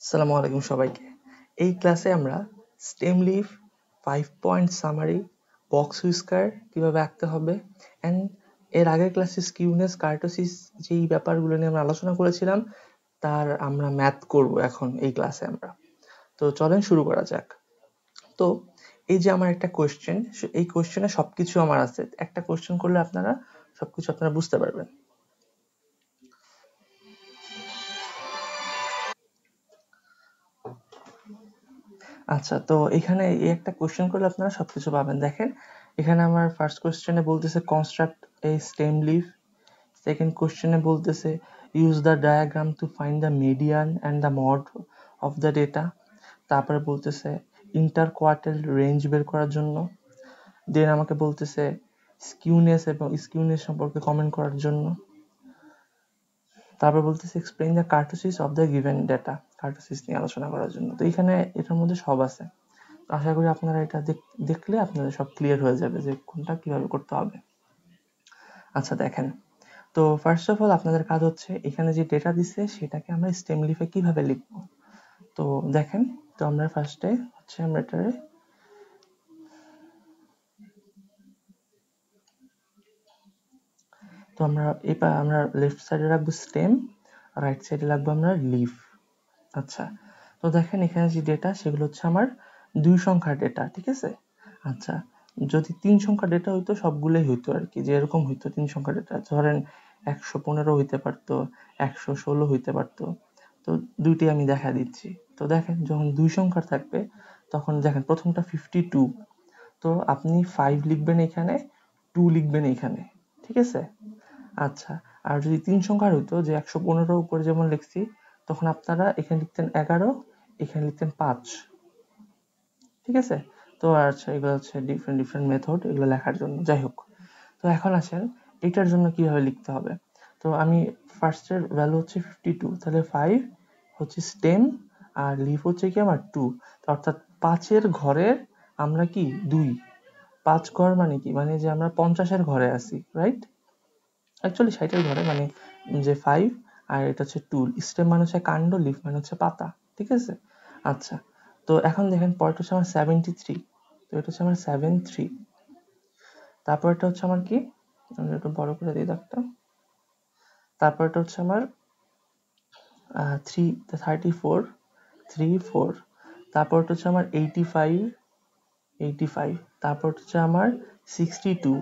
আসসালামু আলাইকুম সবাইকে। এই ক্লাসে আমরা stem leaf, 5 point summary, box whisker কিভাবে আঁকতে হবে এন্ড এর আগের ক্লাসে স্কিউনেস, কার্টোসিস যেই ব্যাপারগুলো নিয়ে আমরা আলোচনা করেছিলাম তার আমরা ম্যাথ করব এখন এই ক্লাসে আমরা। তো চলেন শুরু করা যাক। তো এই যে আমার একটা কোশ্চেন, এই কোশ্চেনে সবকিছু আমার আছে। একটা কোশ্চেন করলে আপনারা সবকিছু আপনারা বুঝতে পারবেন। আচ্ছা, তো এখানে এই একটা কোশ্চেন করলে আপনারা সবকিছু পাবেন। দেখেন এখানে আমার ফার্স্ট কোশ্চেনে বলতেছে কনস্ট্রাক্ট এ স্টেম লিফ, সেকেন্ড কোশ্চেনে বলতেছে use the diagram to find the median and the mod of the data, তারপরে বলতেছে ইন্টার কোয়ার্টাইল রেঞ্জ বের করার জন্য, দেন আমাকে বলতেছে স্কিউনেস এবং স্কিউনেস সম্পর্কে কমেন্ট করার জন্য, তারপর বলতেছে explain the kurtosis of the given data, kurtosis নিয়ে আলোচনা করার জন্য। তো এখানে এটার মধ্যে সব আছে। আশা করি আপনারা এটা দেখলে আপনাদের সব ক্লিয়ার হয়ে যাবে যে কোনটা কিভাবে করতে হবে। আচ্ছা দেখেন, তো ফার্স্ট অফ অল আপনাদের কাজ হচ্ছে এখানে যে ডেটা দিচ্ছে সেটাকে আমরা স্টেম লিফে কিভাবে লিখব। তো দেখেন, তো আমরা ফার্স্টে হচ্ছে আমরা এটারে তো আমরা লেফট সাইডে রাখবো স্টেম, রাইট সাইডে রাখবো আমরা লিফ। আচ্ছা, তো দেখেন এখানে যে ডেটা সেগুলো হচ্ছে আমার 2 সংখ্যার ডেটা, ঠিক আছে। আচ্ছা, যদি 3 সংখ্যার ডেটা হইতো সবগুলোই হইতো আর কি, যে এরকম হইতো 3 সংখ্যার ডেটা, ধরেন 115 হইতে পারতো, 116 হইতে পারতো। তো দুইটাই আমি দেখা দিচ্ছি। তো দেখেন যখন 2 সংখ্যার থাকবে তখন দেখেন প্রথমটা 52, তো আপনি 5 লিখবেন এখানে, 2 লিখবেন এখানে, ঠিক আছে। আচ্ছা, আর যদি 3 সংখ্যার হইতো, যে 115 উপরে যেমন লিখছি, তখন আপনারা এখানে লিখতেন 11, এখানে লিখতেন 5, ঠিক আছে। তো আচ্ছা, এগুলো হচ্ছে ডিফারেন্ট মেথড এগুলো লেখার জন্য। যাই হোক, তো এখন আসেন এটার জন্য কিভাবে লিখতে হবে। তো আমি ফার্স্টের ভ্যালু হচ্ছে 52, তাহলে 5 হচ্ছে স্টেম আর লিফ হচ্ছে কি আমার 2, অর্থাৎ 5 ঘরের আমরা কি 2, 5 ঘর মানে কি, মানে যে আমরা 50 ঘরে আছি, রাইট। অ্যাকচুয়ালি 60 ঘরে, মানে যে 5 আর এটা হচ্ছে 2, স্টেম মানে হচ্ছে কাণ্ড, লিফ মানে হচ্ছে পাতা, ঠিক আছে। আচ্ছা, তো এখন দেখেন পরেরটা হচ্ছে আমার 73, তো এটা হচ্ছে আমার 73। তারপরটা হচ্ছে আমার কি, আমি একটু বড় করে দিই দাগটা। তারপরটা হচ্ছে আমার 34, 34। তারপরটা হচ্ছে আমার 85, 85। তারপর হচ্ছে আমার 62,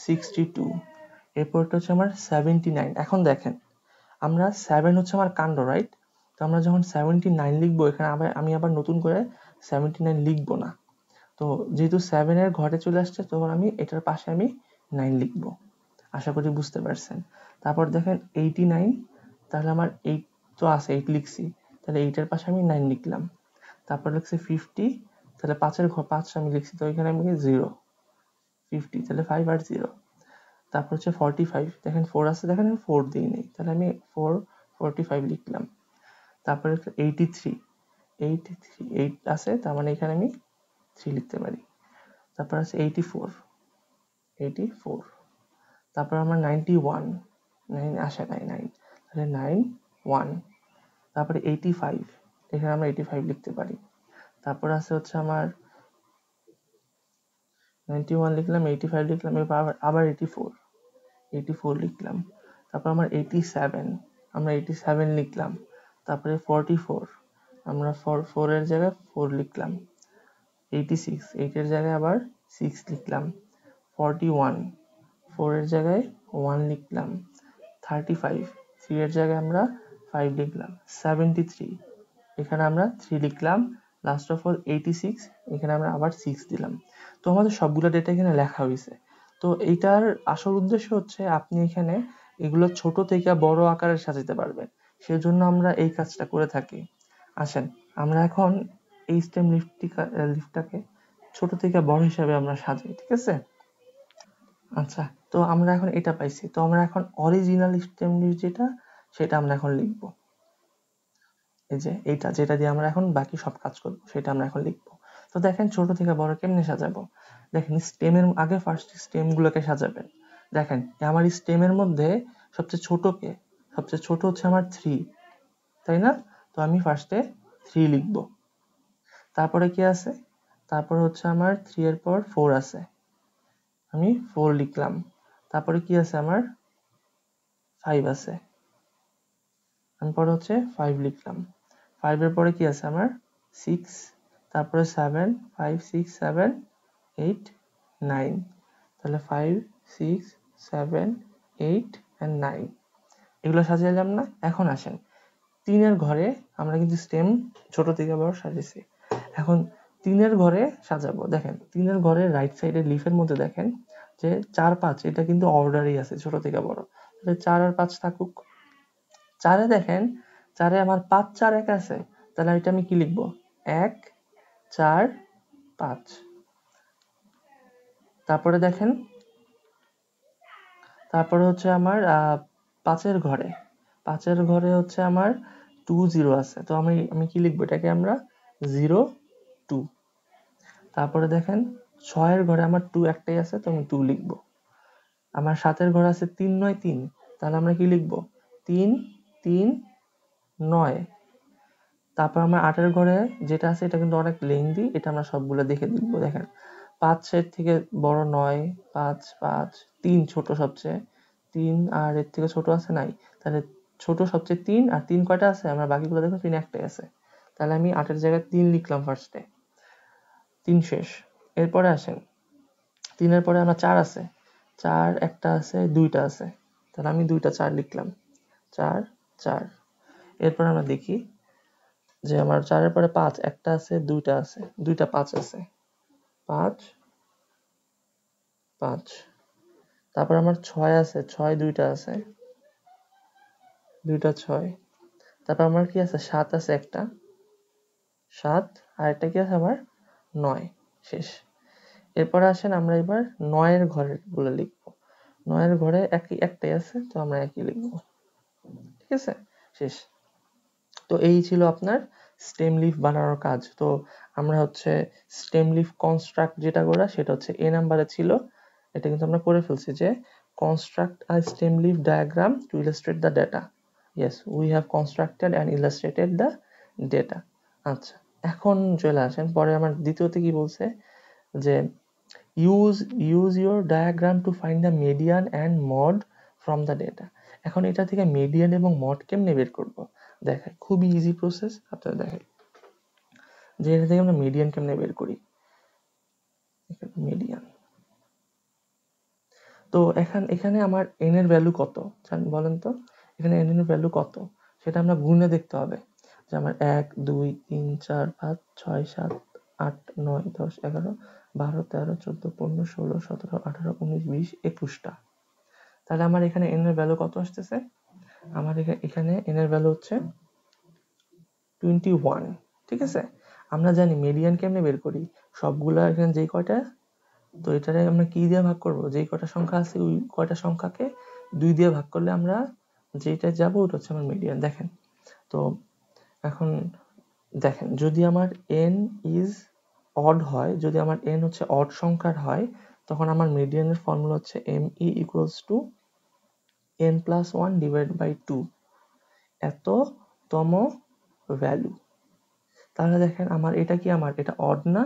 62। এরপরটা হচ্ছে আমার 79। এখন দেখেন আমরা 7 হচ্ছে আমার কাণ্ড, রাইট। তো আমরা যখন 79 লিখবো এখানে আমি আবার নতুন করে 79 লিখবো না। তো যেহেতু 7 এর ঘরে চলে আসছে, তখন আমি এটার পাশে আমি 9 লিখবো। আশা করি বুঝতে পারছেন। তারপর দেখেন 89, তাহলে আমার 8 তো আছে, 8 লিখছি, তাহলে 8 এর পাশে আমি 9 লিখলাম। তারপর লিখছি 50, তাহলে 5 এর ঘর 5 আমি লিখছি, তো এখানে আমি 0, 50, তাহলে 5 আর 0। তারপর হচ্ছে 45, দেখেন 4 আছে, দেখেন আমি 4 দিই নেই, তাহলে আমি 4, 45 লিখলাম। তারপরে 83, 8 আছে, তার মানে এখানে আমি 3 লিখতে পারি। তারপর আছে 84, 84। তারপর আমার 91, 9 আসে নাই, 9, তাহলে 9, 1। তারপরে 85, এখানে আমরা 85 লিখতে পারি। তারপর আছে হচ্ছে আমার 91 লিখলাম, 85 লিখলাম, এবার আবার 84, 84 লিখলাম। তারপর আমার 87, আমরা 87 লিখলাম। তারপরে 44, আমরা 4 এর জায়গায় 4 লিখলাম। 86, 8 এর জায়গায় আবার 6 লিখলাম। 41, 4 এর জায়গায় 1 লিখলাম। 35, 3 এর জায়গায় আমরা 5 লিখলাম। 73, এখানে আমরা 3 লিখলাম। লাস্ট অফ অল 86, এখানে আমরা আবার 6 দিলাম। তো আমাদের সবগুলো ডেটা এখানে লেখা হয়েছে। তো এইটার আসল উদ্দেশ্য হচ্ছে আপনি এখানে এগুলো ছোট থেকে বড় আকারে সাজাতে পারবেন, সেজন্য আমরা এই কাজটা করে থাকি। আসেন আমরা এখন এই স্টেম লিফটটাকে ছোট থেকে বড় হিসাবে আমরা সাজাই, ঠিক আছে। আচ্ছা, তো আমরা এখন এটা পাইছি, তো আমরা এখন অরিজিনাল স্টেম লিফট যেটা, সেটা আমরা এখন লিখবো। এই যে এইটা, যেটা দিয়ে আমরা এখন বাকি সব কাজ করবো, সেটা আমরা এখন লিখবো। তো দেখেন ছোট থেকে বড় কেমনে সাজাবো। দেখেন স্টেমের আগে ফার্স্ট স্টেম গুলোকে সাজাবেন। দেখেন আমার স্টেমের মধ্যে সবচেয়ে ছোট কে, সবচেয়ে ছোট হচ্ছে আমার 3, তাই না। তো আমি ফার্স্টে 3 লিখবো। তারপরে কি আছে, তারপরে হচ্ছে আমার 3 এর পর 4 আছে, আমি 4 লিখলাম। তারপরে কি আছে আমার 5 আছে, আমি পরে হচ্ছে 5 লিখলাম। 5 এর পরে কি আছে আমার 6, তারপরে 7, 5 6 7 8 9, তাহলে 5 6 7 8 and 9 এগুলো সাজাইলাম না। এখন আসেন 3 এর ঘরে আমরা কিন্তু স্টেম ছোট থেকে বড় সাজিয়েছি, এখন 3 এর ঘরে সাজাবো। দেখেন 3 এর ঘরে রাইট সাইডে লিফের মধ্যে দেখেন যে 4 5 এটা কিন্তু অর্ডারই আছে ছোট থেকে বড়, তাহলে 4 আর 5 থাকুক। 4 এ দেখেন 4 এ আমার 5 4 1 আছে, তাহলে এটা আমি কি লিখবো 1 4 5। তারপরে দেখেন, তারপরে হচ্ছে আমার 5 এর ঘরে, 5 এর ঘরে হচ্ছে আমার 2 0 আছে, তো আমি কি লিখবো এটাকে আমরা 0 2। তারপরে দেখেন 6 এর ঘরে আমার 2 একটাই আছে, তো আমি 2 লিখবো। আমার 7 এর ঘরে আছে 3 9 3, তাহলে আমরা কি লিখবো 3 3 9। তারপর আমার 8 এর ঘরে যেটা আছে এটা কিন্তু অনেক লেন্দি, এটা আমরা সবগুলো দেখে লিখবো। দেখেন 5 এর থেকে বড় 9, 5 5 3 ছোট সবচেয়ে 3, আর এর থেকে ছোট আছে নাই, তাহলে ছোট সবচেয়ে 3, আর 3 কয়টা আছে আমরা বাকিগুলো দেখো 3 একটাই আছে, তাহলে আমি 8 এর জায়গায় 3 লিখলাম ফার্স্টে, 3 শেষ। এরপরে আসেন 3 এর পরে আমার 4 আছে, 4 একটা আছে 2টা আছে, তাহলে আমি 2টা 4 লিখলাম, 4 4। এরপর আমরা দেখি যে আমার 4 এর পরে 5 একটা আছে 2টা আছে, 2টা 5 আছে, 5 5। তারপর আমার 6 আছে, 6 2টা আছে, 2টা 6। তারপর আমার কি আছে 7 আছে একটা, 7, আর একটা কি আছে আমার 9 শেষ। এরপর আসেন আমরা এবার 9 এর ঘরের গুলো লিখবো। 9 এর ঘরে একটাই আছে, তো আমরা একই লিখবো, ঠিক আছে শেষ। তো এই ছিল আপনার স্টেম লিফ বানানোর কাজ। তো আমরা হচ্ছে স্টেম লিফ কনস্ট্রাক্ট যেটা করা সেটা হচ্ছে এ নাম্বারে ছিল, এটা কিন্তু আমরা করে ফেলছি যে construct a stem leaf diagram to illustrate the data. Yes, we have constructed and illustrated the data. আচ্ছা, এখন চলে আসেন পরে আমার দ্বিতীয়তে কি বলছে যে use your diagram to find the median and mode from the data. এখন এটা থেকে মিডিয়ান এবং মড কেমনে বের করব, দেখেন খুবই ইজি প্রসেস। আপনারা দেখেন যে এটা থেকে আমরা মিডিয়ান কেমনে বের করি। মিডিয়ান, তো এখানে আমার n এর ভ্যালু কত বলেন তো, এখানে n এর ভ্যালু কত সেটা আমরা গুণে দেখতে হবে যে আমার 1 2 3 4 5 6 7 8 9 10 11 12 13 14 15 16 17 18 19 20 21টা। তাহলে আমার এখানে n এর ভ্যালু কত আসতেছে, আমার এখানে n এর ভ্যালু হচ্ছে 21, ঠিক আছে। আমরা জানি মিডিয়ান কেমনে বের করি, সবগুলা এখানে যেই কয়টা, তো এটারে আমরা কি দিয়ে ভাগ করব, যেই কয়টা সংখ্যা আছে ওই কয়টা সংখ্যাকে 2 দিয়ে ভাগ করলে আমরা যেটা যাব ওটা হচ্ছে আমার মিডিয়ান। দেখেন তো এখন দেখেন যদি আমার n ইজ অড হয়, যদি আমার n হচ্ছে অড সংখ্যার হয়, তখন আমার মিডিয়ানের ফর্মুলা হচ্ছে me equals to n plus 1 divided by 2, এততম value. তাহলে দেখেন আমার এটা কি, আমার এটা অড না,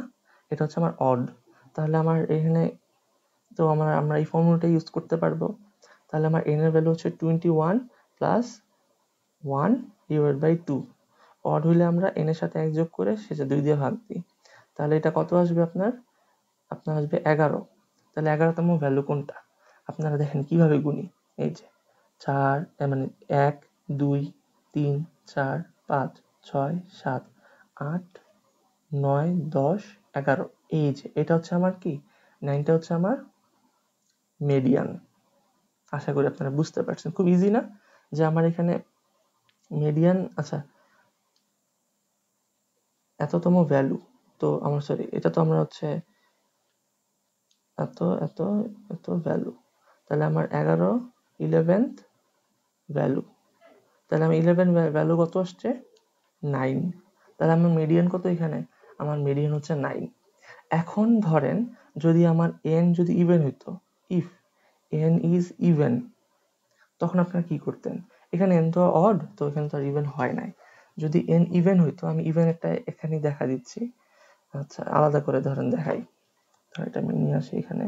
এটা হচ্ছে আমার অড, তাহলে আমার এখানে তো আমরা এই ফর্মুলাটা ইউজ করতে পারবো। তাহলে আমার n এর ভ্যালু হচ্ছে 21 প্লাস 1 ডিভাইড বাই 2, অড হইলে আমরা n এর সাথে 1 যোগ করে সেটা 2 দিয়ে ভাগ দিই, তাহলে এটা কত আসবে আপনার আসবে 11। তাহলে 11তম ভ্যালু কোনটা, আপনারা দেখেন কিভাবে গুনি, এই যে 4 মানে 1 2 3 4 5 6 7 8 9 10 11, এই যে এটা হচ্ছে আমার কি 9টা হচ্ছে আমার মিডিয়ান। আশা করি আপনারা বুঝতে পারছেন, খুব ইজি না যে আমার এখানে মিডিয়ান। আচ্ছা, এততম ভ্যালু, তো আমার সরি এটা তো আমরা হচ্ছে এত এত এত ভ্যালু, তাহলে আমার 11th ভ্যালু, তাহলে আমি 11 ভ্যালু কত আসছে 9, তাহলে আমার মিডিয়ান কত এখানে, আমার মিডিয়ান হচ্ছে 9। এখন ধরেন যদি আমার n যদি ইভেন হইতো, ইফ n ইজ ইভেন, তখন আপনারা কি করতেন, এখানে n তো অড, তো এখানে তো আর ইভেন হয় নাই, যদি n ইভেন হইতো, আমি ইভেন একটা এখানে দেখা দিচ্ছি, আচ্ছা আলাদা করে ধরেন দেখাই, এটা আমি নিয়ে আসি এখানে।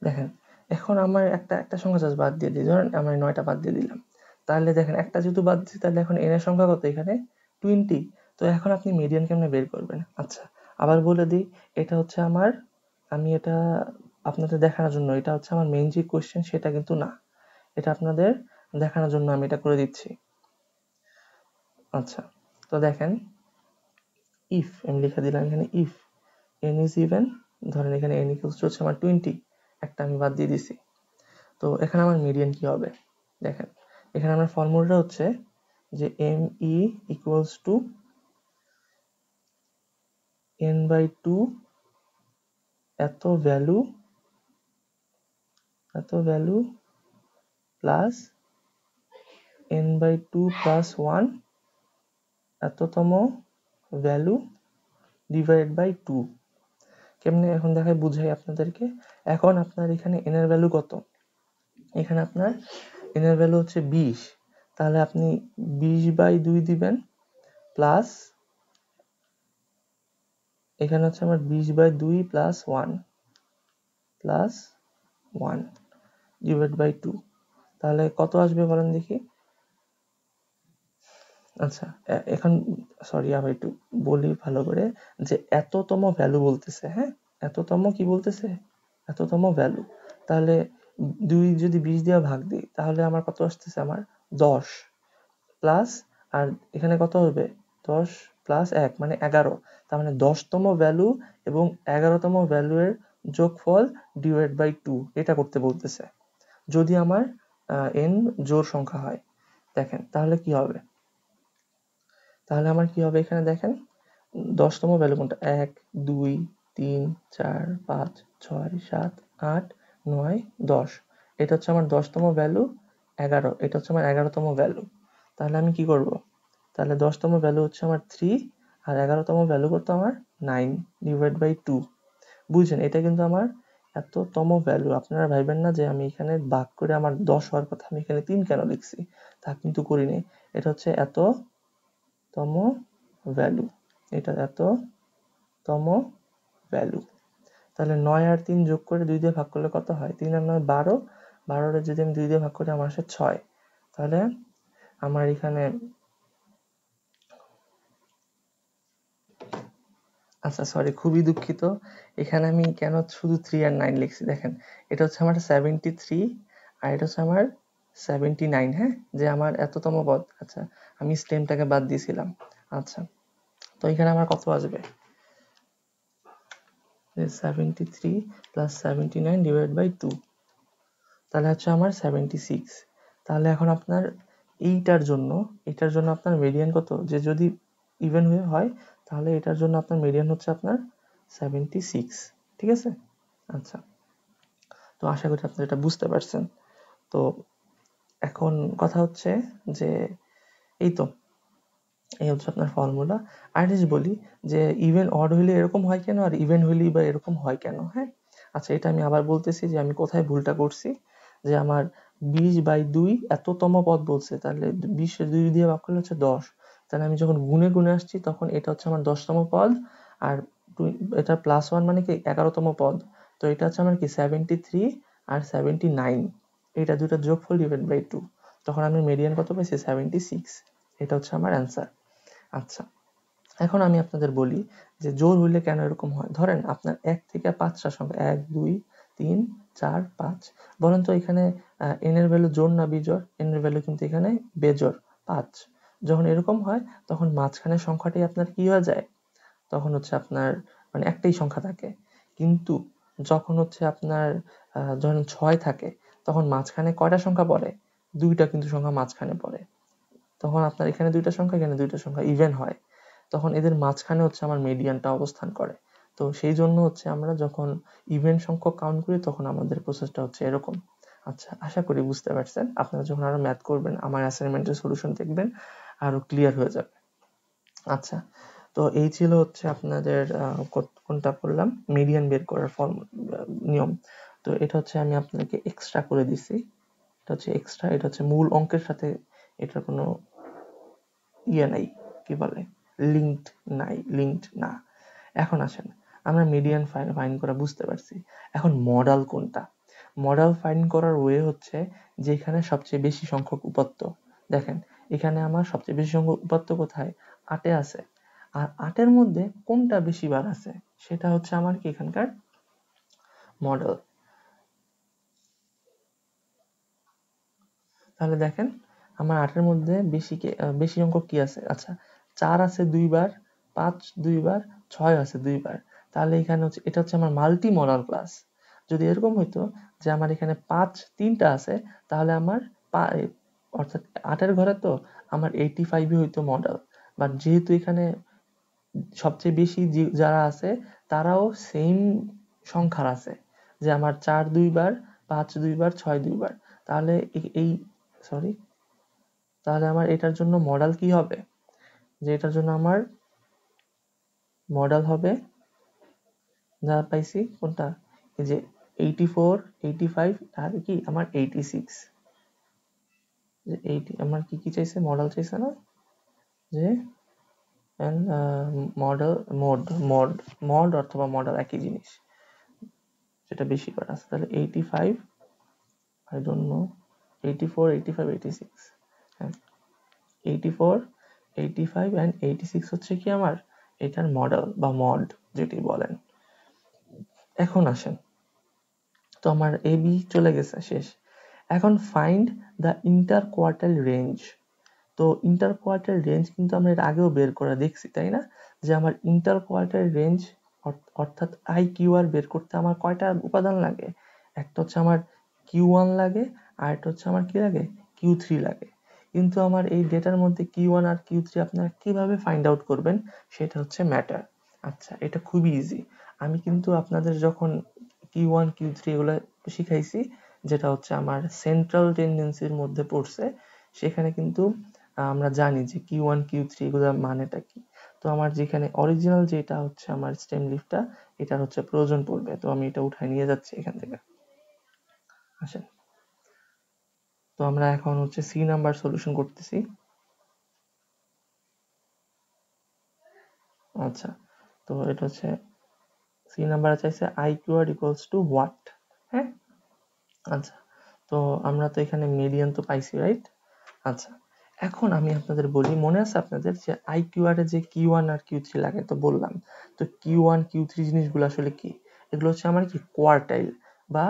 দেখেন এখন আমার একটা সংখ্যা জাস্ট বাদ দিয়ে দিই, ধরেন আমার 9টা বাদ দিয়ে দিলাম, তাহলে দেখেন একটা যেহেতু বাদ দিচ্ছি, তাহলে এখন n এর সংখ্যা কত এখানে 20। তো এখন আপনি মিডিয়ান কেমনে বের করবেন? আচ্ছা আবার বলে দিই, এটা হচ্ছে আমার, আমি এটা আপনাদের দেখানোর জন্য, এটা হচ্ছে আমার মেইন যে কোয়েশ্চেন সেটা কিন্তু না, এটা আপনাদের দেখানোর জন্য আমি এটা করে দিচ্ছি। আচ্ছা তো দেখেন, ইফ আমি লিখে দিলাম এখানে, ইফ n is even, ধরেন এখানে n equals to হচ্ছে আমার 20, একটা আমি বাদ দিয়ে দিছি। তো এখানে আমার মিডিয়ান কি হবে? দেখেন এখানে আমার ফর্মুলাটা হচ্ছে যে me equals to n/2 এত ভ্যালু প্লাস n/2 প্লাস 1 এততম ভ্যালু ডিভাইড বাই 2। কেমনে এখন দেখাই বুঝাই আপনাদেরকে। এখন আপনার এখানে n এর ভ্যালু কত? এখানে আপনার n এর ভ্যালু হচ্ছে 20, তাহলে আপনি 20/2 দিবেন, প্লাস এখানে হচ্ছে আমার 20/2 প্লাস 1 ডিভাইড বাই 2, তাহলে কত আসবে বলেন দেখি। আচ্ছা এখন সরি আবার একটু বলি ভালো করে, যে এততম ভ্যালু বলতেছে, হ্যাঁ এততম কি বলতেছে, এততম ভ্যালু, তাহলে 2 যদি 20 দিয়ে ভাগ দিই তাহলে আমার কত আসতেছে, আমার 10 প্লাস, আর এখানে কত হবে 10 প্লাস 1 মানে 11, তার মানে 10তম ভ্যালু এবং 11তম ভ্যালু এর যোগফল ডিভাইড বাই 2, এটা করতে বলতেছে যদি আমার n জোড় সংখ্যা হয়। দেখেন তাহলে কি হবে, তাহলে আমার কি হবে এখানে দেখেন 10তম ভ্যালু কোনটা, 1 2 3 4 5 6 7 8 9 10, এটা হচ্ছে আমার 10তম ভ্যালু, 11 এটা হচ্ছে আমার 11তম ভ্যালু। তাহলে আমি কি করব, তাহলে 10তম ভ্যালু হচ্ছে আমার 3 আর 11তম ভ্যালু করতে আমার 9 ডিভাইড বাই 2। বুঝছেন, এটা কিন্তু আমার এততম ভ্যালু। আপনারা ভাইবেন না যে আমি এখানে ভাগ করে আমার 10 হওয়ার কথা আমি এখানে 3 কেন লিখছি, তা কিন্তু করিনি। এটা হচ্ছে এততম ভ্যালু, এটা এততম ভ্যালু। তাহলে 9 আর 3 যোগ করে 2 দিয়ে ভাগ করলে কত হয়, 3 আর 9 12, 12টা যদি আমি 2 দিয়ে ভাগ করি আমার আসে 6। তাহলে আমার এখানে, আচ্ছা সরি খুবই দুঃখিত, এখানে আমি কেন শুধু 3 আর 9 লিখছি, দেখেন এটা হচ্ছে আমার 73 আর এটা হচ্ছে আমার 79, হ্যাঁ যে আমার এততম পদ। আচ্ছা আমি স্টেমটাকে বাদ দিয়েছিলাম। আচ্ছা তো এখানে আমার কত আসবে, 73 প্লাস 79 ডিভাইড বাই 2, তাহলে হচ্ছে আমার 76। তাহলে এখন আপনার এটার জন্য আপনার মিডিয়ান কত, যে যদি ইভেন হয় তাহলে এটার জন্য আপনার মিডিয়ান হচ্ছে আপনার 76, ঠিক আছে। আচ্ছা তো আশা করি আপনারা এটা বুঝতে পারছেন। তো এখন কথা হচ্ছে যে এই তো এই হচ্ছে আপনার ফর্মুলা। আর জিনিস বলি যে ইভেন অড হইলে এরকম হয় কেন আর ইভেন হইলেই বা এরকম হয় কেন, হ্যাঁ আচ্ছা এটা আমি আবার বলতেছি যে আমি কোথায় ভুলটা করছি, যে আমার 20/2 এততম পদ বলছে, তাহলে 20 2 দিয়ে ভাগ করলে হচ্ছে 10, তাহলে আমি যখন গুণে গুণে আসছি তখন এটা হচ্ছে আমার 10তম পদ, আর এটা প্লাস 1 মানে কি 11তম পদ, তো এটা হচ্ছে আমার কি 73 আর 79, এটা দুটো যোগফল ডিভাইড বাই 2, তখন আমি মিডিয়ান কত পাইছি 76, এটা হচ্ছে আমার অ্যান্সার। আচ্ছা এখন আমি আপনাদের বলি যে জোড় হইলে কেন এরকম হয়। ধরেন আপনার 1 থেকে 5টা সংখ্যা 1 2 3 4 5, বলেন তো এখানে n এর ভ্যালু জোড় না বিজোড়, n এর ভ্যালু কিন্তু এখানে বেজোড় 5। যখন এরকম হয় তখন মাঝখানের সংখ্যাটাই আপনার কি হয়ে যায়, তখন হচ্ছে আপনার মানে একটাই সংখ্যা থাকে। কিন্তু যখন হচ্ছে আপনার যখন 6 থাকে তখন মাঝখানে কয়টা সংখ্যা পড়ে, দুইটা কিন্তু সংখ্যা মাঝখানে পড়ে, তখন আপনার এখানে দুইটা সংখ্যা এখানে দুইটা সংখ্যা ইভেন হয়। তখন এদের মাঝখানে হচ্ছে আমার মিডিয়ানটা অবস্থান করে। তো সেই জন্য হচ্ছে আমরা যখন ইভেন্ট সংখ্যক কাউন্ট করি তখন আমাদের প্রসেসটা হচ্ছে এরকম। আচ্ছা, আশা করি বুঝতে পারছেন। আপনারা যখন আরো ম্যাথ করবেন আমার অ্যাসাইনমেন্টের সলিউশন দেখবেন আরো ক্লিয়ার হয়ে যাবে। আচ্ছা, তো এই ছিল হচ্ছে আপনাদের কোনটা বললাম, মিডিয়ান বের করার নিয়ম। তো এটা হচ্ছে আমি আপনাকে এক্সট্রা করে দিছি, এটা হচ্ছে এক্সট্রা, এটা হচ্ছে মূল অঙ্কের সাথে এটার কোনো ইয়ে নাই, কি বলে, লিঙ্কড না। এখন আসেন, আমরা মিডিয়ান ফাইন্ড করা বুঝতে পারছি। এখন মডাল কোনটা? মডাল ফাইন্ড করার ওয়ে হচ্ছে যেখানে সবচেয়ে বেশি সংখ্যক উপাত্ত। দেখেন এখানে আমার সবচেয়ে বেশি সংখ্যক উপাত্ত কোথায়? 8 আছে। আর 8 মধ্যে কোনটা বেশি বার আছে সেটা হচ্ছে আমার কি এখানকার মডেল। তাহলে দেখেন আমার 8 মধ্যে বেশি সংখ্যক কি আছে? আচ্ছা, 4 আছে 2 বার, 5 2 বার, 6 আছে 2 বার। তাহলে এখানে হচ্ছে এটা হচ্ছে আমার মাল্টি মডাল ক্লাস। যদি এরকম হইতো যে আমার এখানে 5 3টা আছে তাহলে আমার অর্থাৎ 8 ঘরে তো আমার 85ই হইতো মডেল। বাট যেহেতু এখানে সবচেয়ে বেশি যারা আছে তারাও সেম সংখ্যার আছে, যে আমার 4 2 বার, 5 2 বার, 6 2 বার। তাহলে এই সরি তাহলে আমার এটার জন্য মডেল কি হবে? যে এটার জন্য আমার মডেল হবে, যা পাইছি কোনটা, এই যে 84 85 আর কি আমার 86। যে 80 আমার কি কি চাইছে, মডেল চাইছে না, যে মডেল মড অথবা মডেল একই জিনিস, যেটা বেশি বার আছে। তাহলে 85, I don't know, 84 85 86, হ্যাঁ 84 85 and 86 হচ্ছে কি আমার এটার মডেল বা মড যেটি বলেন। এখন আসেন, তো আমার এ বি চলে গেছে, শেষ। এখন find the inter quartile range. তো ইন্টার কোয়ার্টাইল রেঞ্জ কিন্তু আমরা এর আগেও বের করে দেখছি, তাই না? যে আমার ইন্টার কোয়ার্টাইল রেঞ্জ অর্থাৎ IQR বের করতে আমার কয়টা উপাদান লাগে? একটা হচ্ছে আমার Q1 লাগে, আর একটা হচ্ছে আমার কি লাগে, Q3 লাগে। কিন্তু আমার এই ডেটার মধ্যে Q1 আর Q3 আপনারা কিভাবে ফাইন্ড আউট করবেন সেটা হচ্ছে ম্যাটার। আচ্ছা, এটা খুবই ইজি। আমি কিন্তু আপনাদের যখন Q1 Q3 এগুলো শিখাইছি, যেটা হচ্ছে আমার সেন্ট্রাল টেন্ডেন্সির মধ্যে পড়ছে, সেখানে কিন্তু আমরা জানি যে Q1 Q3 এগুলোর মানেটা কি। তো আমার যেখানে অরিজিনাল যেটা হচ্ছে আমার স্টেম লিফটা, এটার হচ্ছে প্রয়োজন পড়বে। তো আমি এটা উঠায় নিয়ে যাচ্ছি এখান থেকে। আসেন, তো আমরা এখন হচ্ছে সি নাম্বার সলিউশন করতেছি। আচ্ছা, তো এটা হচ্ছে সি নাম্বার চাইছে IQR ইকুয়ালস টু হোয়াট। হ্যাঁ, আচ্ছা, তো আমরা তো এখানে মিডিয়ান তো পাইছি, রাইট? আচ্ছা, এখন আমি আপনাদের বলি, মনে আছে আপনাদের যে IQR এ যে Q1 আর Q3 লাগে, তো বললাম তো Q1 Q3 জিনিসগুলো আসলে কি? এগুলো হচ্ছে আমার কি কোয়ার্টাইল বা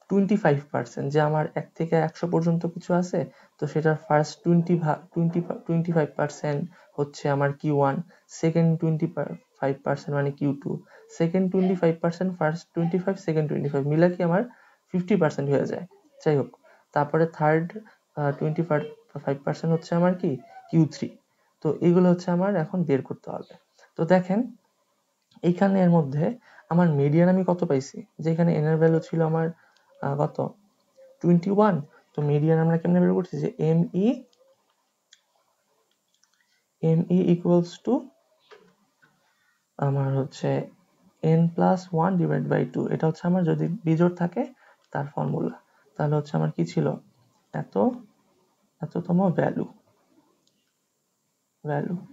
25%, যে আমার 1 থেকে 100 পর্যন্ত কিছু আছে, তো সেটার ফার্স্ট 25% হচ্ছে আমার Q1, সেকেন্ড 25% মানে Q2, সেকেন্ড 25%, ফার্স্ট 25, সেকেন্ড 25 মিলে কি আমার 50% হয়ে যায়। যাই হোক, তারপরে থার্ড 25% হচ্ছে আমার কি Q3। তো এগুলো হচ্ছে আমার এখন বের করতে হবে। তো দেখেন এইখানে এর মধ্যে আমার মিডিয়ান আমি কত পাইছি, যে এখানে n এর ভ্যালু ছিল আমার কত 21। তো মিডিয়ান আমরা কেমনে বের করছি, যে me ইকুয়ালস টু আমার হচ্ছে n+1 ডিভাইড বাই 2। এটা হচ্ছে আমার যদি বিজোড় থাকে তার ফর্মুলা। তাহলে হচ্ছে আমার কি ছিল, এততম ভ্যালু।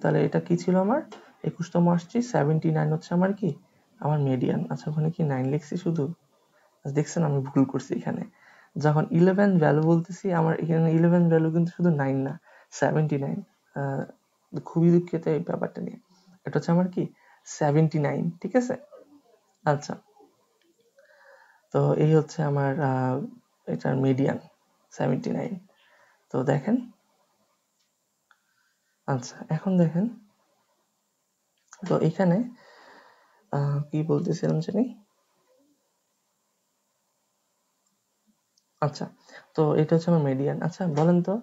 তাহলে এটা কি ছিল আমার 21তম আসছে, 79 হচ্ছে আমার কি আমার মিডিয়ান। আচ্ছা, ওখানে কি 9 লিখছি শুধু? দেখছেন আমি ভুল করছি এখানে, যখন 11 ভ্যালু বলতেছি আমার এখানে 11 ভ্যালু কিন্তু শুধু 9 না, 79। খুবই দুঃখিত এই ব্যাপারটা নিয়ে। এটা হচ্ছে আমার কি 79, ঠিক আছে? আচ্ছা, তো এই হচ্ছে আমার এটার মিডিয়ান 79। তো দেখেন, আচ্ছা এখন দেখেন, তো এখানে কি বলতেছিলাম জানি, আচ্ছা, তো এটা হচ্ছে আমার মিডিয়ান। আচ্ছা বলেন তো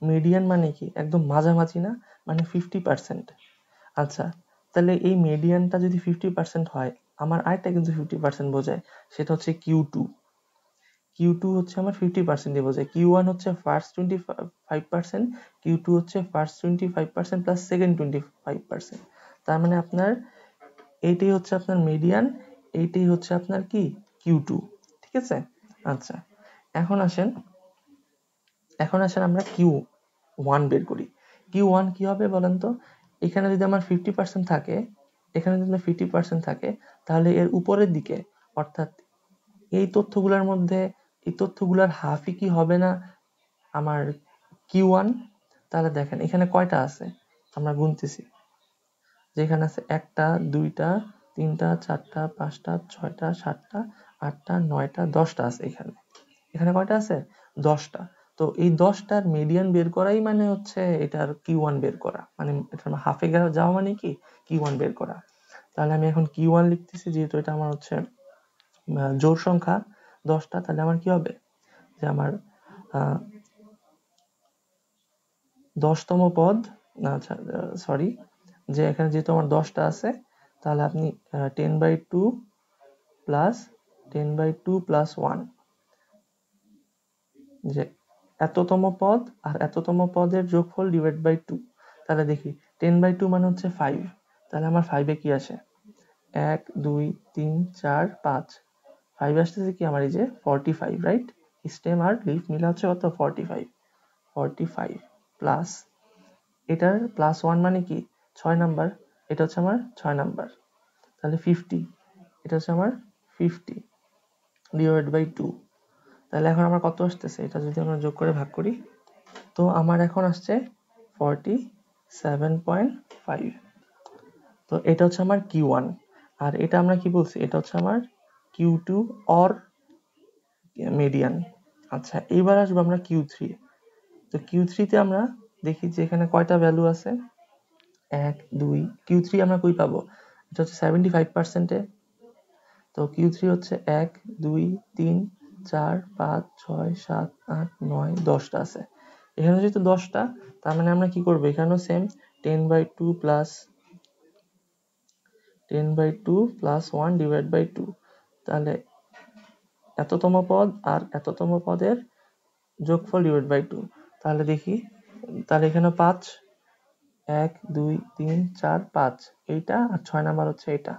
মিডিয়ান মানে কি? একদম মাঝামাঝি না, মানে 50%। আচ্ছা, তাহলে এই মিডিয়ানটা যদি 50% হয়, আমার আরেকটা কিন্তু 50% বোঝায়, সেটা হচ্ছে Q2 হচ্ছে আমার 50% দিয়ে বোঝায়। Q1 হচ্ছে ফার্স্ট 25%, Q2 হচ্ছে ফার্স্ট 25% প্লাস সেকেন্ড 25%। তার মানে আপনার এইটাই হচ্ছে আপনার মিডিয়ান, এইটাই হচ্ছে আপনার কি Q2, ঠিক আছে। আচ্ছা, এখন আসেন আমরা Q1 বের করি। Q1 কি হবে বলেন তো? এখানে যদি আমার 50% থাকে, এখানে যদি 50% থাকে, তাহলে এর উপরের দিকে, অর্থাৎ এই তথ্যগুলোর মধ্যে এই তথ্যগুলোর হাফই কি হবে না আমার Q1? তাহলে দেখেন এখানে কয়টা আছে, আমরা গুনতেছি, যেখানে আছে 1টা 2টা 3টা 4টা 5টা 6টা 7টা 8টা 9টা 10টা আছে এখানে। এখানে কয়টা আছে? 10টা। তো এই 10টার মিডিয়ান বের করাই মানে হচ্ছে এটার Q1 বের করা, মানে এটার হাফে যাওয়া মানে কি Q1 বের করা। তাহলে আমি এখন Q1 লিখতেছি, যেহেতু এটা আমার হচ্ছে জোড় সংখ্যা 10টা, তাহলে আমার কি হবে যে আমার 10তম পদ, আচ্ছা সরি, যে এখানে যেহেতু আমার 10টা আছে, তাহলে আপনি 10/2 প্লাস 10/2 প্লাস 1, যে এততম পদ আর এততম পদের যোগফল ডিভাইড বাই 2। তাহলে দেখি 10/2 মানে হচ্ছে 5, তাহলে আমার 5 এ কি আসে 1 2 3 4 5, 5 আসতেছে কি আমার এই যে 45, রাইট? স্টেম আর লিফ মিলে হচ্ছে কত 45 প্লাস এটার প্লাস 1 মানে কি 6 নাম্বার, এটা হচ্ছে আমার 6 নাম্বার, তাহলে 50, এটা হচ্ছে আমার 50 ডিভাইড বাই 2। তাহলে এখন আমার কত আসতেছে, এটা যদি আমরা যোগ করে ভাগ করি, তো আমার এখন আসছে 47.5। তো এটা হচ্ছে আমার Q1, আর এটা আমরা কি বলছি, এটা হচ্ছে আমার Q2 অর মিডিয়ান। আচ্ছা, এইবার আসবো আমরা Q3। তো Q3 তে আমরা দেখি যে এখানে কয়টা ভ্যালু আছে, 1 2, Q3 আমরা কই পাবো, এটা হচ্ছে 75%-এ। তো Q3 হচ্ছে 1 2 3 4 5 6 7 8 9 10টা আছে। এখানে যেহেতু 10টা, তার মানে আমরা কি করবো, এখানেও সেম 10/2 প্লাস 1 ডিভাইড বাই 2। তাহলে এততম পদ আর এততম পদের যোগফল ডিভাইড বাই 2। তাহলে দেখি, তাহলে এখানে 5 1 2 3 4 5, এইটা আর 6 নাম্বার হচ্ছে এটা।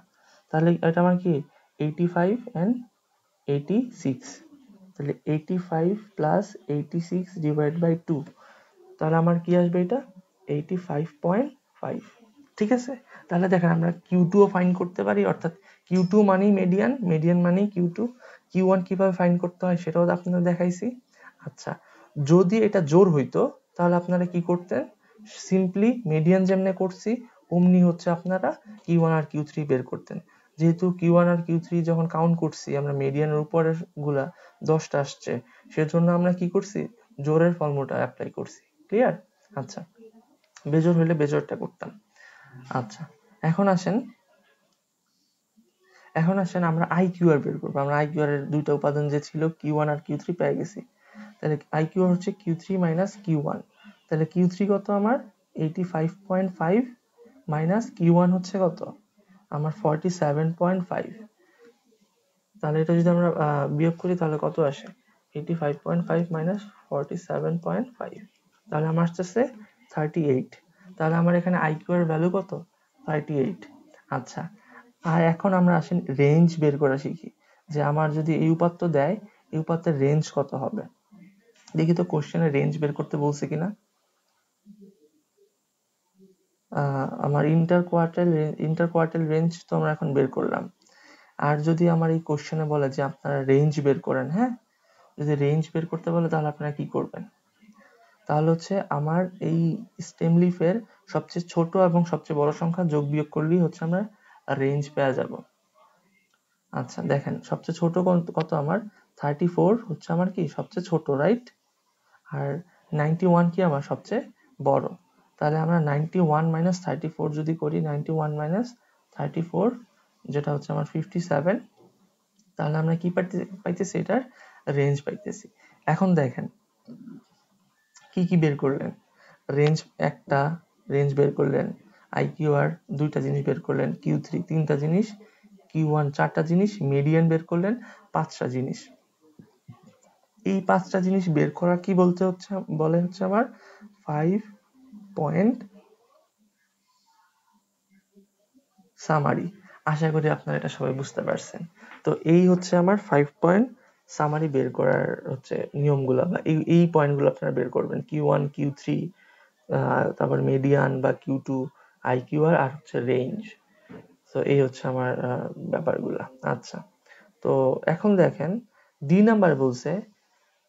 তাহলে এটা আমার কি 85 and 86, তাহলে 85 প্লাস 86 ডিভাইড বাই 2, তাহলে আমার কি আসবে, এটা 85.5, ঠিক আছে। তাহলে দেখেন আমরা Q2 ও ফাইন্ড করতে পারি, অর্থাৎ Q2 মানেই মিডিয়ান, মিডিয়ান মানেই Q2। Q1 কিভাবে ফাইন্ড করতে হয় সেটাও আপনাদের দেখাইছি। আচ্ছা, যদি এটা জোড় হইতো তাহলে আপনারা কি করতেন, সিম্পলি মিডিয়ান যেমনে করছি অমনি হচ্ছে আপনারা Q1 আর Q3 বের করতেন। যেহেতু Q1 আর Q3 যখন কাউন্ট করছি আমরা মিডিয়ানের উপরের গুলা 10টা আসছে, সেজন্য আমরা কি করছি, জোড়ের ফর্মুলা অ্যাপ্লাই করছি। ক্লিয়ার? আচ্ছা, বেজোড় হলে বেজোড়টা করতাম। আচ্ছা, এখন আসেন আমরা IQR বের করবো। আমরা IQR এর দুইটা উপাদান যে ছিল Q1 আর Q3 পেয়ে গেছি। তাহলে IQR হচ্ছে Q3 মাইনাস Q1। তাহলে Q3 কত আমার 85.5 মাইনাস Q1 হচ্ছে কত আমার 47.5। তাহলে এটা যদি আমরা বিয়োগ করি তাহলে কত আসে, 85.5 মাইনাস 47.5, তাহলে আমার আসতেছে 38। তাহলে আমার এখানে IQ এর ভ্যালু কত, 38। আচ্ছা, আর এখন আমরা আসেন রেঞ্জ বের করা শিখি, যে আমার যদি এই উপাত্ত দেয়, এই উপাত্তের রেঞ্জ কত হবে। দেখি তো কোশ্চেনে রেঞ্জ বের করতে বলছে কিনা। আমার ইন্টার কোয়ার্টাইল রেঞ্জ তো আমরা এখন বের করলাম। আর যদি আমার এই কোশ্চেনে বলে যে আপনারা রেঞ্জ বের করেন, হ্যাঁ, যদি রেঞ্জ বের করতে বলে তাহলে আপনারা কি করবেন, তাহলে হচ্ছে আমার এই স্টেম লিফের সবচেয়ে ছোট এবং সবচেয়ে বড় সংখ্যা যোগ বিয়োগ করলেই হচ্ছে আমরা রেঞ্জ পেয়ে যাব। আচ্ছা দেখেন, সবচেয়ে ছোট কত আমার 34 হচ্ছে আমার কি সবচেয়ে ছোট, রাইট? আর 91 কি আমার সবচেয়ে বড়। তাহলে আমরা 91 মাইনাস 34 যদি করি, 91 মাইনাস 34 যেটা হচ্ছে আমার 57, তাহলে আমরা কি পাইতেছি, এটার রেঞ্জ পাইতেছি। এখন দেখেন কি কি বের করলেন, রেঞ্জ একটা রেঞ্জ বের করলেন, IQR 2টা জিনিস বের করলেন, Q3 3টা জিনিস, Q1 4টা জিনিস, মিডিয়ান বের করলেন 5টা জিনিস। এই 5টা জিনিস বের করা কি বলে হচ্ছে আমার 5 পয়েন্ট সামারি। আশা করি আপনারা এটা সবাই বুঝতে পারছেন। তো এই হচ্ছে আমার 5 পয়েন্ট সামারি বের করার হচ্ছে নিয়মগুলো, বা এই পয়েন্টগুলো আপনারা বের করবেন, Q1 Q3, তারপর মিডিয়ান বা Q2, IQR আর হচ্ছে রেঞ্জ। তো এই হচ্ছে আমার ব্যাপারগুলা। আচ্ছা, তো এখন দেখেন ডি নাম্বার বলছে,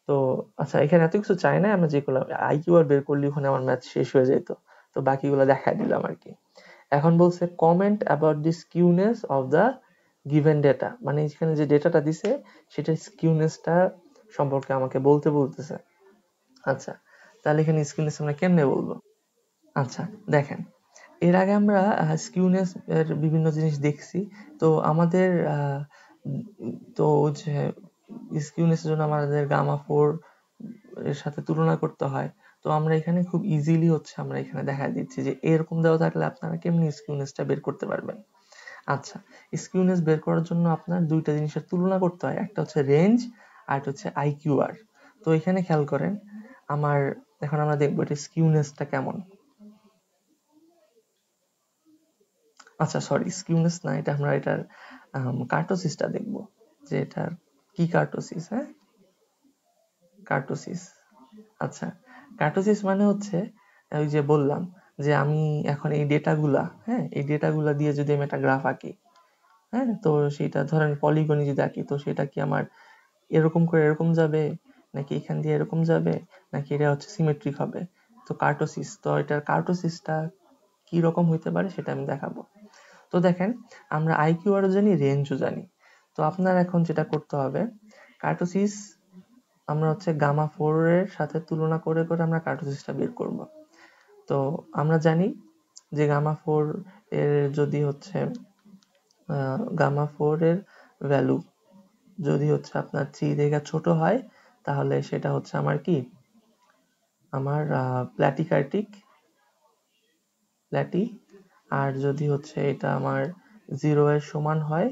তো আচ্ছা এখানে এত কিছু চাই না, আমরা যেগুলো IQR বের করলে ওখানে আমার ম্যাথ শেষ হয়ে যেত, তো বাকিগুলো দেখাই দিলাম আর কি। এখন বলছে comment about the skewness of the given data, মানে এখানে যে ডেটাটা দিছে সেটার স্কিউনেসটা সম্পর্কে আমাকে বলতেছে। আচ্ছা, তাহলে এখানে স্কিউনেস আমরা কেমনে বলবো? আচ্ছা দেখেন, এর আগে আমরা স্কিউনেস এর বিভিন্ন জিনিস দেখছি। তো আমাদের তো যে স্কিউনেস এর জন্য আমাদের গামা 4 এর সাথে তুলনা করতে হয়। তো আমরা এখানে খুব ইজিলি হচ্ছে আমরা এখানে দেখা দিচ্ছি যে এরকম দেওয়া থাকলে আপনারা কেমনি স্কিউনেসটা বের করতে পারবেন। আচ্ছা, স্কিউনেস বের করার জন্য আপনার দুইটা জিনিসের তুলনা করতে হয়, একটা হচ্ছে রেঞ্জ আর একটা হচ্ছে IQR। তো এখানে খেয়াল করেন, আমার এখন আমরা দেখবো এটা স্কিউনেসটা কেমন। আচ্ছা সরি, স্কিউনেস না, এটা আমরা এটার কার্টোসিসটা দেখবো, যে এটার কি কার্টোসিস। হ্যাঁ, কার্টোসিস। আচ্ছা, কার্টোসিস মানে হচ্ছে ওই যে বললাম যে আমি এখন এই ডেটাগুলা, হ্যাঁ এই ডেটাগুলা দিয়ে যদি আমি একটা গ্রাফ আঁকি, হ্যাঁ তো সেটা ধরেন পলিগনে যদি আঁকি, তো সেটা কি আমার এরকম করে এরকম যাবে, নাকি এখান দিয়ে এরকম যাবে, নাকি এটা হচ্ছে সিমেট্রিক হবে। তো কার্টোসিস, তো এটার কার্টোসিসটা কি রকম হইতে পারে সেটা আমি দেখাবো। তো দেখেন, আমরা IQR ও জানি, রেঞ্জও জানি। তো আপনার এখন যেটা করতে হবে, কার্টোসিস আমরা হচ্ছে গামা 4 এর সাথে তুলনা করে আমরা কার্টোসিসটা বের করব। তো আমরা জানি যে গামা 4 এর যদি হচ্ছে গামা 4 এর ভ্যালু যদি হচ্ছে আপনার 3 থেকে ছোট হয়, তাহলে সেটা হচ্ছে আমার কি, আমার প্ল্যাটি। আর যদি হচ্ছে এটা আমার 0 এর সমান হয়,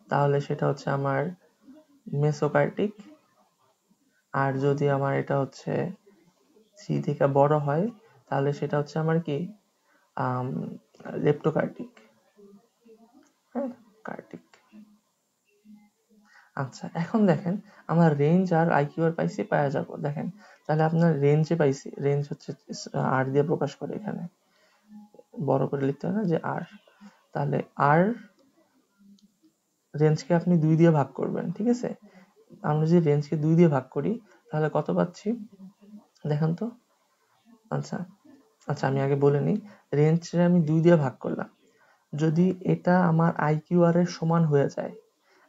তাহলে সেটা হচ্ছে আমার মেসোকার্টিক। আর যদি আমার এটা হচ্ছে 3 থেকে বড় হয়, তাহলে সেটা হচ্ছে আমার কি, লেপ্টোকার্টিক। হ্যাঁ, কার্টিক। আচ্ছা এখন দেখেন, আমরা রেঞ্জ আর IQR পাইছি, পাওয়া যাবো। দেখেন তাহলে আপনার রেঞ্জে পাইছি, রেঞ্জ হচ্ছে R দিয়ে প্রকাশ করে, এখানে বড় করে লিখতে হয় না যে R, তাহলে R রেঞ্জকে আপনি 2 দিয়ে ভাগ করবেন, ঠিক আছে। আমরা যদি রেঞ্জকে 2 দিয়ে ভাগ করি তাহলে কত পাচ্ছি দেখেন তো। আচ্ছা আচ্ছা, আমি আগে বলে নিই, রেঞ্জটা আমি 2 দিয়ে ভাগ করলাম, যদি এটা আমার IQR এর সমান হয়ে যায়,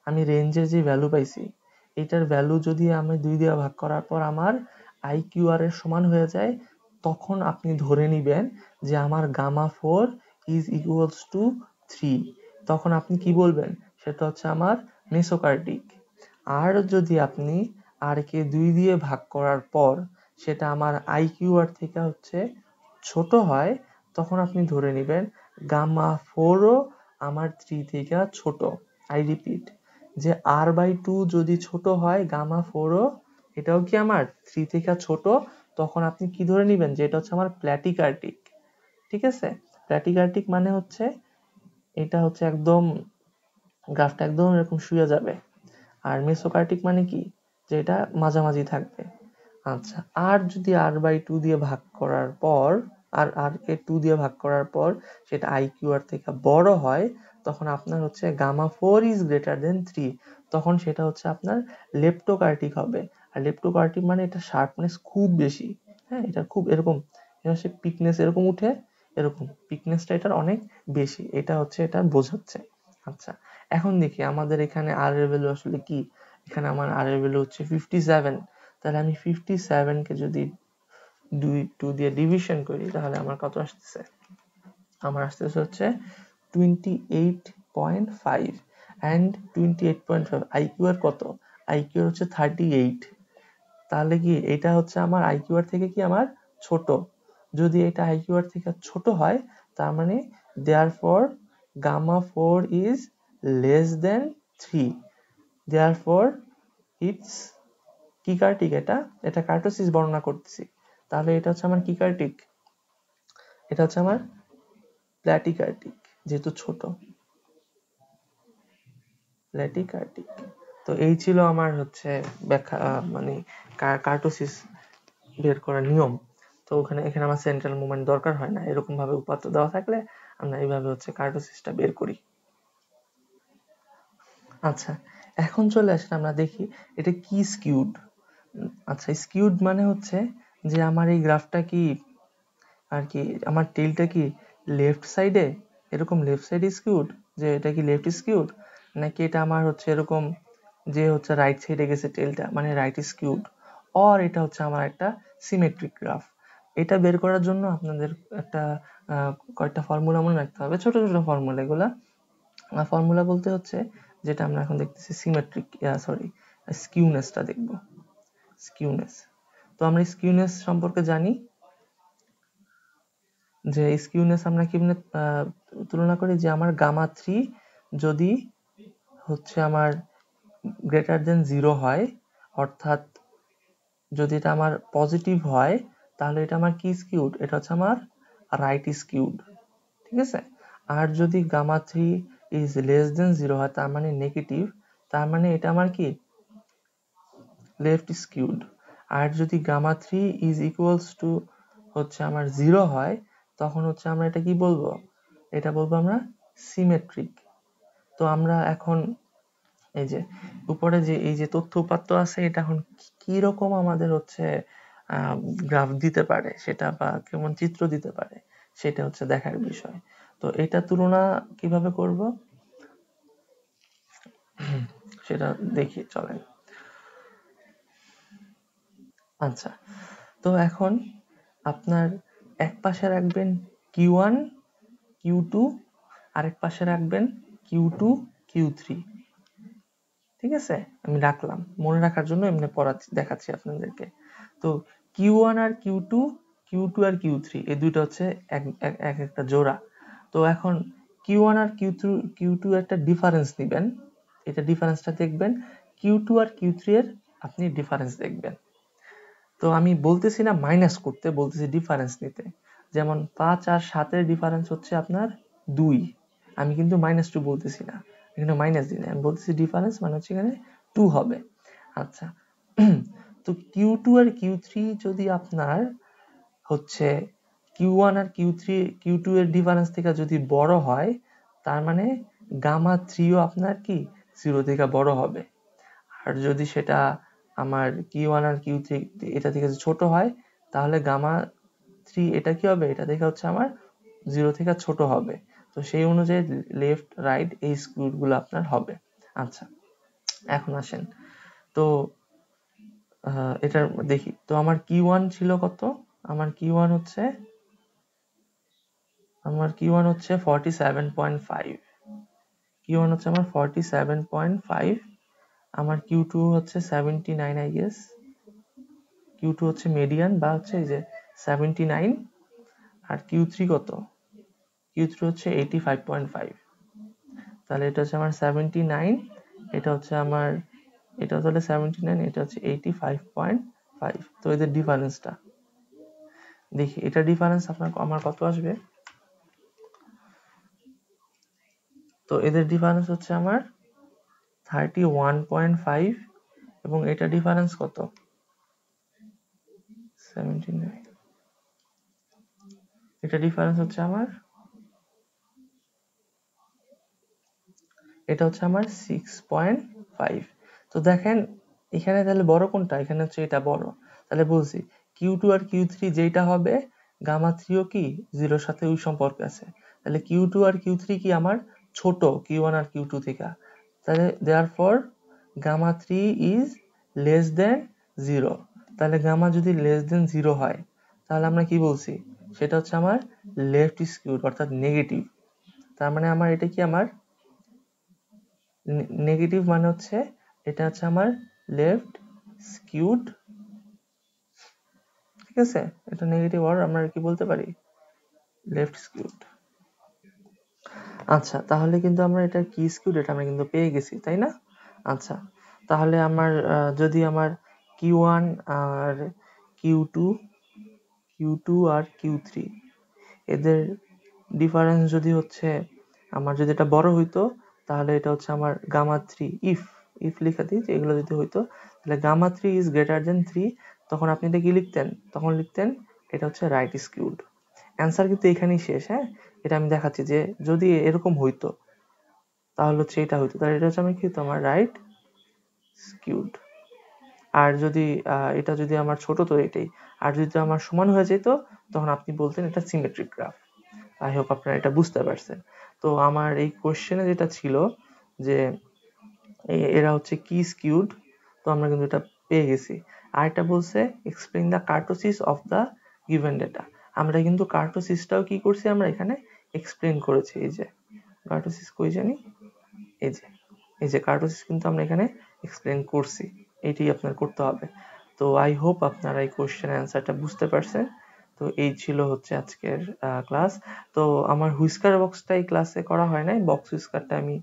আমি রেঞ্জের যে ভ্যালু পাইছি এটার ভ্যালু যদি আমি 2 দিয়ে ভাগ করার পর আমার IQR এর সমান হয়ে যায়, তখন আপনি ধরে নিবেন যে আমার গামা 4 ইজ ইকুয়ালস টু 3। তখন আপনি কি বলবেন, সেটা হচ্ছে আমার মেসোকার্টিক। আর যদি আপনি আর কে 2 দিয়ে ভাগ করার পর সেটা আমার IQR থেকে হচ্ছে ছোট হয়, তখন আপনি ধরে নেবেন গামা 4ও আমার 3 থেকে ছোট। আই রিপিট, যে R/2 যদি ছোট হয়, গামা 4ও এটাও কি আমার 3 থেকে ছোট, তখন আপনি কি ধরে নেবেন যে এটা হচ্ছে আমার প্ল্যাটিকার্টিক। ঠিক আছে, প্ল্যাটিকার্টিক মানে হচ্ছে এটা হচ্ছে একদম গ্রাফটা একদম এরকম শুয়ে যাবে। আর মেসোকার্টিক মানে কি, যে এটা মাঝামাঝি থাকবে। আচ্ছা, আর যদি R/2 দিয়ে ভাগ করার পর, আর কে 2 দিয়ে ভাগ করার পর সেটা IQR থেকে বড় হয়, তখন আপনার হচ্ছে গামা 4 ইজ গ্রেটার দেন 3, তখন সেটা হচ্ছে আপনার লেপ্টোকার্টিক হবে। আর লেপ্টোকার্টিক মানে এটা শার্পনেস খুব বেশি, হ্যাঁ এটা খুব এরকম, এটা হচ্ছে পিকনেস এরকম উঠে, এরকম পিকনেসটা এটার অনেক বেশি, এটা হচ্ছে এটা বোঝাচ্ছে। আচ্ছা, এখন দেখি আমাদের এখানে আর এর ভ্যালু আসলে কি। এখানে আমার আর এর ভ্যালু হচ্ছে 57, তাহলে আমি 57 কে যদি 2 দিয়ে ডিভিশন করি, তাহলে আমার কত আসতেছে, আমার আসতেছে হচ্ছে 28.5। অ্যান্ড 28.5 IQR কত, IQR হচ্ছে 38, তাহলে কি এটা হচ্ছে আমার IQR থেকে কি আমার ছোট। যদি এটা IQR থেকে ছোট হয়, তার মানে therefore gamma 4 is less than 3, therefore it's কি কার্টিক, এটা কার্টোসিস বর্ণনা করতেছি, তাহলে এটা হচ্ছে আমার কি কার্টিক, এটা হচ্ছে আমার প্ল্যাটিকার্টিক, যেহেতু ছোট প্ল্যাটিকার্টিক। তো এই ছিল আমার হচ্ছে ব্যাখ্যা, মানে কার্টোসিস বের করার নিয়ম। তো এখানে আমার সেন্ট্রাল মুভমেন্ট দরকার হয় না, এরকম ভাবে উপাত্ত দেওয়া থাকলে আমরা এইভাবে হচ্ছে কার্টোসিসটা বের করি। আচ্ছা, এখন চলে আসলে আমরা দেখি এটা কি স্কিউড। আচ্ছা, স্কিউড মানে হচ্ছে যে আমার এই গ্রাফটা কি আর কি, আমার টেলটা কি লেফট সাইডে, এরকম লেফট সাইড স্কিউড, যে এটা কি লেফট স্কিউড, নাকি এটা আমার হচ্ছে এরকম যে হচ্ছে রাইট সাইডে গেছে টেলটা, মানে রাইট স্কিউড, অর এটা হচ্ছে আমার একটা সিমেট্রিক গ্রাফ। এটা বের করার জন্য আপনাদের একটা কয়েকটা ফর্মুলা মনে রাখতে হবে, ছোট ছোট ফর্মুলা। এগুলা ফর্মুলা বলতে হচ্ছে যেটা আমরা এখন দেখতেছি সিমেট্রিক, সরি স্কিউনেসটা দেখব, স্কিউনেস। তো আমরা স্কিউনেস সম্পর্কে জানি যে স্কিউনেস আমরা কিভাবে তুলনা করি, যে আমার গামা 3 যদি হচ্ছে আমার গ্রেটার দেন 0 হয়, অর্থাৎ যদি এটা আমার পজিটিভ হয়, তাহলে এটা আমার কি স্কিউড, এটা হচ্ছে আমার রাইট স্কিউড, ঠিক আছে। আর যদি গামা 3 ইজ লেস দেন 0 হয়, তার মানে নেগেটিভ, তার মানে এটা আমার কি লেফট স্কিউড। আর যদি গামা 3 ইজ ইকুয়ালস টু হচ্ছে আমার 0 হয়, তখন হচ্ছে আমরা এটা কি বলবো, এটা বলবো আমরা সিমেট্রিক। তো আমরা এখন এই যে উপরে যে এই যে তথ্য উপাত্ত আছে, এটা এখন কি রকম আমাদের হচ্ছে গ্রাফ দিতে পারে সেটা, বা কেমন চিত্র দিতে পারে সেটা হচ্ছে দেখার বিষয়। তো এটা তুলনা কিভাবে করব সেটা দেখি, চলেন। আচ্ছা, তো এখন আপনার এক পাশে রাখবেন Q1 Q2, আরেক পাশে রাখবেন Q2 Q3, ঠিক আছে। আমি রাখলাম মনে রাখার জন্য, এমনি পড়াচ্ছি, দেখাচ্ছি আপনাদেরকে। তো Q1 আর Q2, Q2 আর Q3, এই দুইটা হচ্ছে এক একটা জোড়া। তো এখন Q1 আর Q2 একটা ডিফারেন্স নিবেন, এটা ডিফারেন্সটা দেখবেন, Q2 আর Q3 এর আপনি ডিফারেন্স দেখবেন। তো আমি বলতেছি না মাইনাস করতে, বলতেছি ডিফারেন্স নিতে। যেমন 5 আর 7 এর ডিফারেন্স হচ্ছে আপনার 2, আমি কিন্তু -2 বলতেছি না, এখানে মাইনাস দিই না, আমি বলতেছি ডিফারেন্স মানে হচ্ছে এখানে 2 হবে। আচ্ছা, তো Q2 আর Q3 যদি আপনার হচ্ছে Q1 আর Q2 এর ডিফারেন্স থেকে যদি বড় হয়, তার মানে গামা 3ও আপনার কি 0 থেকে বড় হবে। আর যদি সেটা আমার Q1 আর Q3 এটা থেকে ছোট হয়, তাহলে গামা 3 এটা কি হবে, এটা থেকে হচ্ছে আমার 0 থেকে ছোট হবে। তো সেই অনুযায়ী লেফট রাইট এই স্কিউড গুলো আপনার হবে। আচ্ছা, এখন আসেন তো এটা দেখি। তো আমার Q1 ছিল কত, আমার Q1 হচ্ছে 47.5, Q1 হচ্ছে আমার 47.5, আমার Q2 হচ্ছে 79 আই গেস, Q2 হচ্ছে মিডিয়ান বা হচ্ছে এই যে 79, আর Q3 কত, Q3 হচ্ছে 85.5, তাহলে এটা হচ্ছে আমার 79, এটা হচ্ছে আমার, এটা তাহলে 79, এটা হচ্ছে 85.5। তো এদের ডিফারেন্সটা দেখি, এটা ডিফারেন্স আপনার আমার কত আসবে। তো এদের ডিফারেন্স হচ্ছে আমার 31.5, এবং এটা ডিফারেন্স কত 79, এটা ডিফারেন্স হচ্ছে আমার, এটা হচ্ছে আমার 6.5। তো দেখেন এখানে তাহলে বড় কোনটা, এখানে হচ্ছে এটা বড়, তাহলে বলছি Q2 আর Q3 যেটা হবে, গামা 3 ও কি 0 এর সাথে ওই সম্পর্ক আছে, তাহলে Q2 আর Q3 কি আমার ছোট Q1 আর Q2 থেকে, তাহলে therefore gamma 3 is less than 0। তাহলে গামা যদি less than 0 হয়, তাহলে আমরা কি বলছি, সেটা হচ্ছে আমার লেফট স্কিউড অর্থাৎ নেগেটিভ। তার মানে আমার এটা কি আমার নেগেটিভ, মানে হচ্ছে এটা হচ্ছে আমার লেফট স্কিউড, ঠিক আছে। এটা নেগেটিভ, আর আমরা কি বলতে পারি লেফট স্কিউড। আচ্ছা, তাহলে কিন্তু আমরা এটার কি স্কিউড এটা আমরা কিন্তু পেয়ে গেছি, তাই না? আচ্ছা, তাহলে আমার যদি আমার Q1 আর Q2 আর Q3 এদের ডিফারেন্স যদি হচ্ছে আমার যদি এটা বড় হইতো, তাহলে এটা হচ্ছে আমার গামা 3 ইফ লিখা দিই যে এগুলো যদি হইতো, তাহলে গামা 3 ইজ গ্রেটার দেন 3, তখন আপনি এটা কি লিখতেন? তখন লিখতেন এটা হচ্ছে রাইট স্কিউড। অ্যান্সার কিন্তু এখানেই শেষ, হ্যাঁ? এটা আমি দেখাচ্ছি যে যদি এরকম হইতো তাহলে হচ্ছে এটা হইতো, তাহলে এটা হচ্ছে আমার কি হতো? আমার রাইট স্কিউড। আর যদি এটা যদি আমার ছোট তো এটাই, আর যদি আমার সমান হয়ে যেত তখন আপনি বলতেন এটা সিমেট্রিক গ্রাফ। আই হোপ আপনারা এটা বুঝতে পারছেন। তো আমার এই কোশ্চেনে যেটা ছিল যে এরা হচ্ছে কি স্কিউড, তো আমরা কিন্তু এটা পেয়ে গেছি। আর এটা বলছে explain the kurtosis of the given data. আমরা কিন্তু কার্টোসিসটাও কি করছি আমরা এখানে এক্সপ্লেইন করেছি। এই যে কার্টোসিস কই জানি, এই যে কার্টোসিস কিন্তু আমরা এখানে এক্সপ্লেন করছি, এটাই আপনার করতে হবে। তো আই হোপ আপনারা এই কোশ্চেন অ্যান্সারটা বুঝতে পারছেন। তো এই ছিল হচ্ছে আজকের ক্লাস। তো আমার হুইস্কার বক্সটা এই ক্লাসে করা হয় নাই, বক্স হুইস্কারটা আমি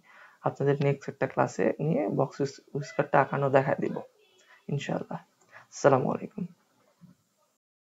আপনাদের নেক্সট একটা ক্লাসে নিয়ে বক্স হুইস্কারটা আঁকানো দেখা দিব ইনশাআল্লাহ। আসসালামু আলাইকুম।